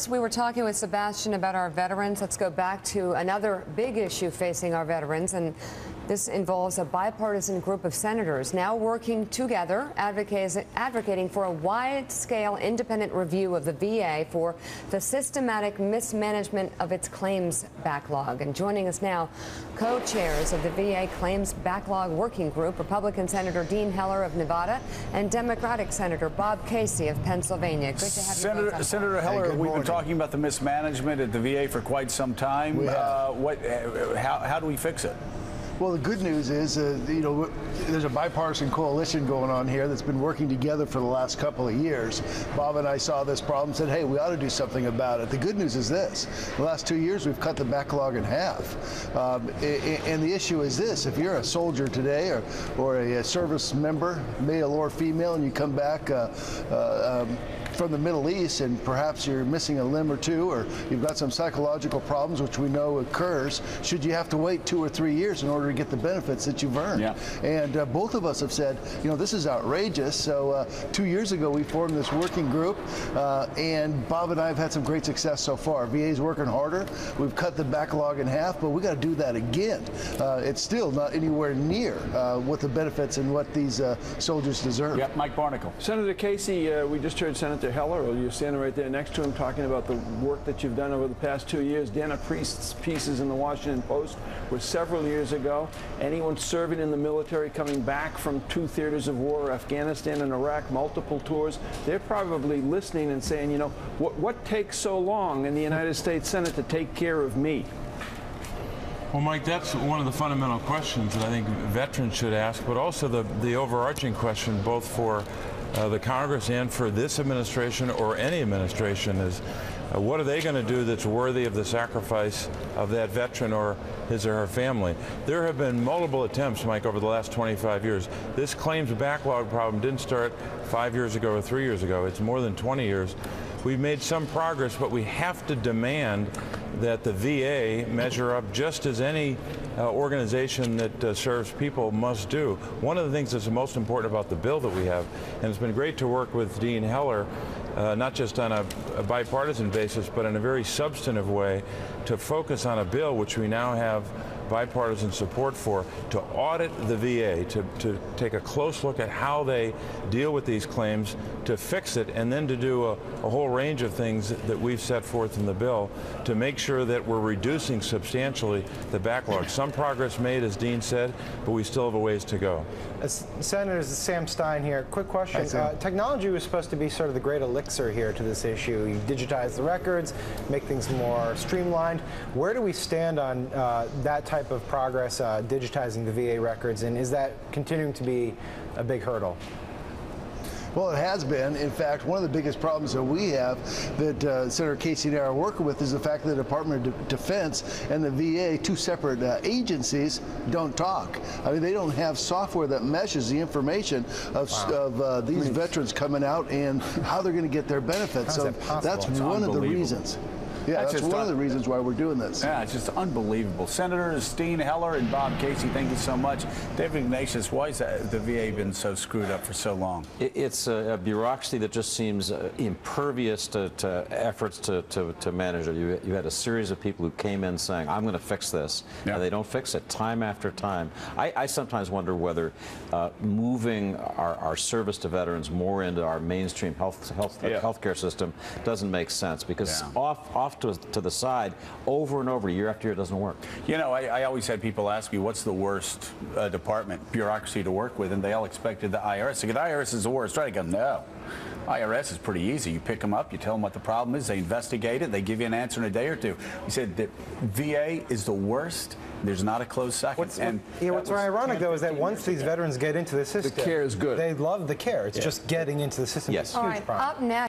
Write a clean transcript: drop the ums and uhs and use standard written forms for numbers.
we were talking with Sebastian about our veterans. Let's go back to another big issue facing our veterans, and this involves a bipartisan group of senators now working together, advocating for a wide-scale independent review of the VA for the systematic mismanagement of its claims backlog. And joining us now, co-chairs of the VA Claims Backlog Working Group, Republican Senator Dean Heller of Nevada and Democratic Senator Bob Casey of Pennsylvania. Good to have you both on. Senator Heller, we've been talking about the mismanagement at the VA for quite some time. How do we fix it? Well, the good news is, there's a bipartisan coalition going on here that's been working together for the last couple of years. Bob and I saw this problem and said, hey, we ought to do something about it. The good news is this. The last 2 years, we've cut the backlog in half. And the issue is this. If you're a soldier today or a service member, male or female, and you come back from the Middle East and perhaps you're missing a limb or two, or you've got some psychological problems, which we know occurs, should you have to wait 2 or 3 years in order to get the benefits that you've earned? Yeah. And both of us have said, this is outrageous. So 2 years ago, we formed this working group, and Bob and I have had some great success so far. VA's working harder. We've cut the backlog in half, but we got to do that again. It's still not anywhere near what the benefits and what these soldiers deserve. Yep, Mike Barnacle. Senator Casey, we just heard Senator Heller, or you're standing right there next to him, talking about the work that you've done over the past 2 years. Dana Priest's pieces in the Washington Post were several years ago. Anyone serving in the military coming back from 2 theaters of war, Afghanistan and Iraq, multiple tours, they're probably listening and saying, what takes so long in the United States Senate to take care of me? Well, Mike, that's one of the fundamental questions that I think veterans should ask, but also the overarching question both for the Congress and for this administration or any administration is, what are they going to do that's worthy of the sacrifice of that veteran or his or her family? There have been multiple attempts, Mike, over the last 25 years. This claims backlog problem didn't start 5 years ago or 3 years ago. It's more than 20 years. We've made some progress, but we have to demand that the VA measure up just as any organization that serves people must do. One of the things that's the most important about the bill that we have, and it's been great to work with Dean Heller, not just on a bipartisan basis, but in a very substantive way, to focus on a bill which we now have bipartisan support for, to audit the VA, to take a close look at how they deal with these claims, to fix it, and then to do a whole range of things that we've set forth in the bill to make sure that we're reducing substantially the backlog. Some progress made, as Dean said, but we still have a ways to go. Senators, Sam Stein here. Quick question. Technology was supposed to be sort of the great elixir here to this issue. You digitize the records, make things more streamlined. Where do we stand on that type of progress, digitizing the VA records, and is that continuing to be a big hurdle? Well, it has been. In fact, one of the biggest problems that we have that Senator Casey and I are working with is the fact that the Department of Defense and the VA, 2 separate agencies, don't talk. I mean, they don't have software that meshes the information of these veterans coming out and how they're going to get their benefits. So that's one of the reasons. Yeah, that's one of the reasons why we're doing this. Yeah, it's just unbelievable. Senators Dean Heller and Bob Casey, thank you so much. David Ignatius, why has the VA been so screwed up for so long? It's a bureaucracy that just seems impervious to efforts to manage it. You had a series of people who came in saying, I'm going to fix this, and they don't fix it time after time. I sometimes wonder whether moving our service to veterans more into our mainstream healthcare system doesn't make sense, because off to the side over and over, year after year, it doesn't work. I always had people ask me, what's the worst department, bureaucracy to work with, and they all expected the IRS. They go, the IRS is the worst, right? I go, no. IRS is pretty easy. You pick them up, you tell them what the problem is, they investigate it, they give you an answer in a day or two. You said that VA is the worst. There's not a close second. What's ironic, though, is that once these veterans get into the system, the care is good. They love the care. It's just getting into the system. Yes. All right, up next.